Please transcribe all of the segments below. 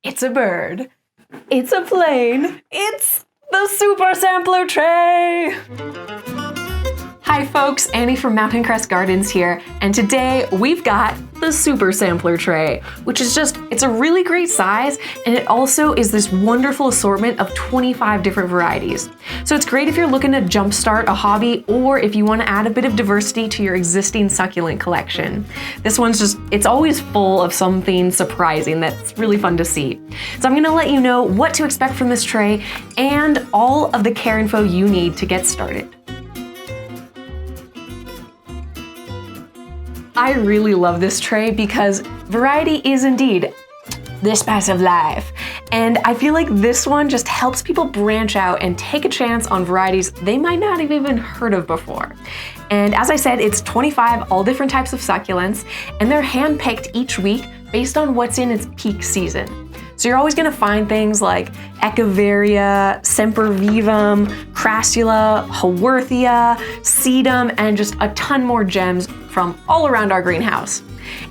It's a bird. It's a plane. It's the Super Sampler tray! Hi folks, Annie from Mountain Crest Gardens here, and today we've got the Super Sampler tray, which is it's a really great size, and it also is this wonderful assortment of 25 different varieties. So it's great if you're looking to jumpstart a hobby, or if you want to add a bit of diversity to your existing succulent collection. This one's it's always full of something surprising that's really fun to see. So I'm gonna let you know what to expect from this tray, and all of the care info you need to get started. I really love this tray because variety is indeed the spice of life. And I feel like this one just helps people branch out and take a chance on varieties they might not have even heard of before. And as I said, it's 25 all different types of succulents, and they're hand-picked each week based on what's in its peak season. So you're always gonna find things like Echeveria, Sempervivum, Crassula, Haworthia, Sedum, and just a ton more gems from all around our greenhouse.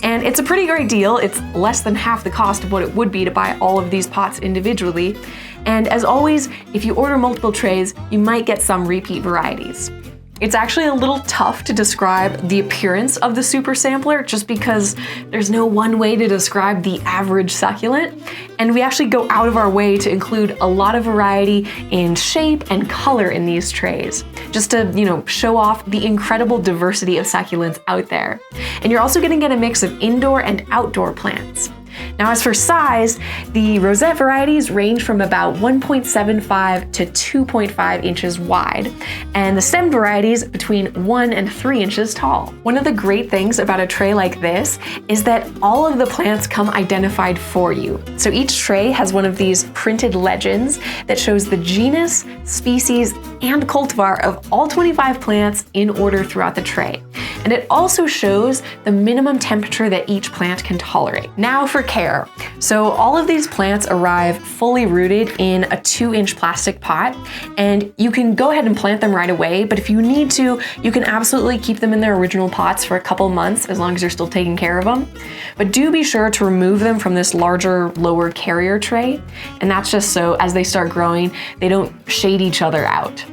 And it's a pretty great deal. It's less than half the cost of what it would be to buy all of these pots individually. And as always, if you order multiple trays, you might get some repeat varieties. It's actually a little tough to describe the appearance of the Super Sampler just because there's no one way to describe the average succulent, and we actually go out of our way to include a lot of variety in shape and color in these trays, just to, show off the incredible diversity of succulents out there. And you're also gonna get a mix of indoor and outdoor plants. Now, as for size, the rosette varieties range from about 1.75 to 2.5 inches wide, and the stem varieties between 1 and 3 inches tall. One of the great things about a tray like this is that all of the plants come identified for you. So each tray has one of these printed legends that shows the genus, species, and cultivar of all 25 plants in order throughout the tray. And it also shows the minimum temperature that each plant can tolerate. Now for care. So all of these plants arrive fully rooted in a 2-inch plastic pot, and you can go ahead and plant them right away, but if you need to, you can absolutely keep them in their original pots for a couple months as long as you're still taking care of them. But do be sure to remove them from this larger, lower carrier tray, and that's just so as they start growing, they don't shade each other out.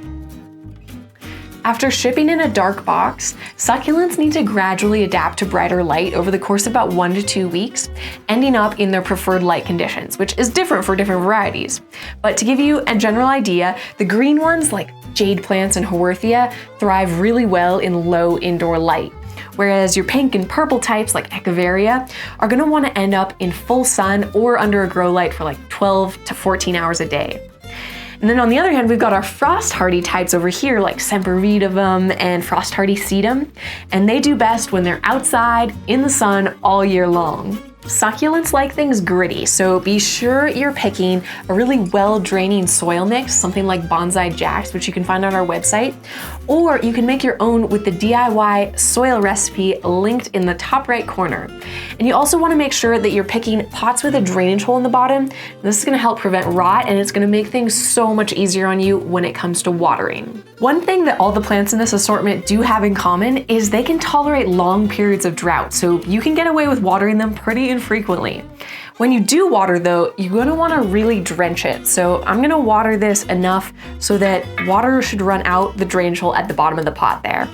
After shipping in a dark box, succulents need to gradually adapt to brighter light over the course of about 1 to 2 weeks, ending up in their preferred light conditions, which is different for different varieties. But to give you a general idea, the green ones like jade plants and Haworthia thrive really well in low indoor light, whereas your pink and purple types like Echeveria are gonna wanna end up in full sun or under a grow light for like 12 to 14 hours a day. And then on the other hand, we've got our frost hardy types over here like Sempervivum and frost hardy Sedum, and they do best when they're outside in the sun all year long. Succulents like things gritty, so be sure you're picking a really well-draining soil mix, something like Bonsai Jacks, which you can find on our website, or you can make your own with the DIY soil recipe linked in the top right corner. And you also want to make sure that you're picking pots with a drainage hole in the bottom. This is going to help prevent rot, and it's going to make things so much easier on you when it comes to watering. One thing that all the plants in this assortment do have in common is they can tolerate long periods of drought, so you can get away with watering them pretty infrequently. When you do water though, you're gonna wanna really drench it. So I'm gonna water this enough so that water should run out the drainage hole at the bottom of the pot there.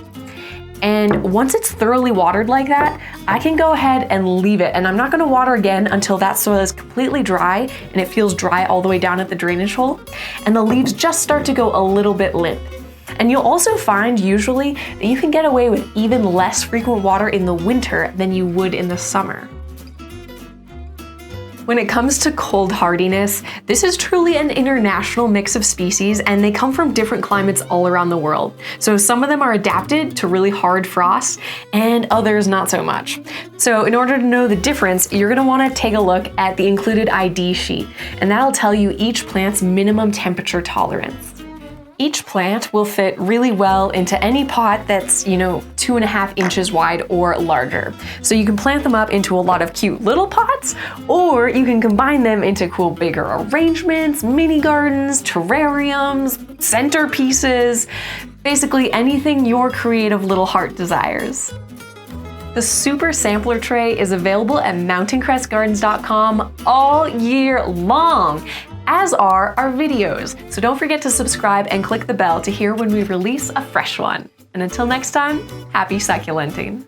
And once it's thoroughly watered like that, I can go ahead and leave it. And I'm not gonna water again until that soil is completely dry and it feels dry all the way down at the drainage hole. And the leaves just start to go a little bit limp. And you'll also find usually that you can get away with even less frequent water in the winter than you would in the summer. When it comes to cold hardiness, this is truly an international mix of species, and they come from different climates all around the world. So some of them are adapted to really hard frost and others not so much. So in order to know the difference, you're gonna wanna take a look at the included ID sheet, and that'll tell you each plant's minimum temperature tolerance. Each plant will fit really well into any pot that's, 2.5 inches wide or larger. So you can plant them up into a lot of cute little pots, or you can combine them into cool bigger arrangements, mini gardens, terrariums, centerpieces, basically anything your creative little heart desires. The The Super Sampler Tray is available at mountaincrestgardens.com all year long, as are our videos. So don't forget to subscribe and click the bell to hear when we release a fresh one. And until next time, happy succulenting.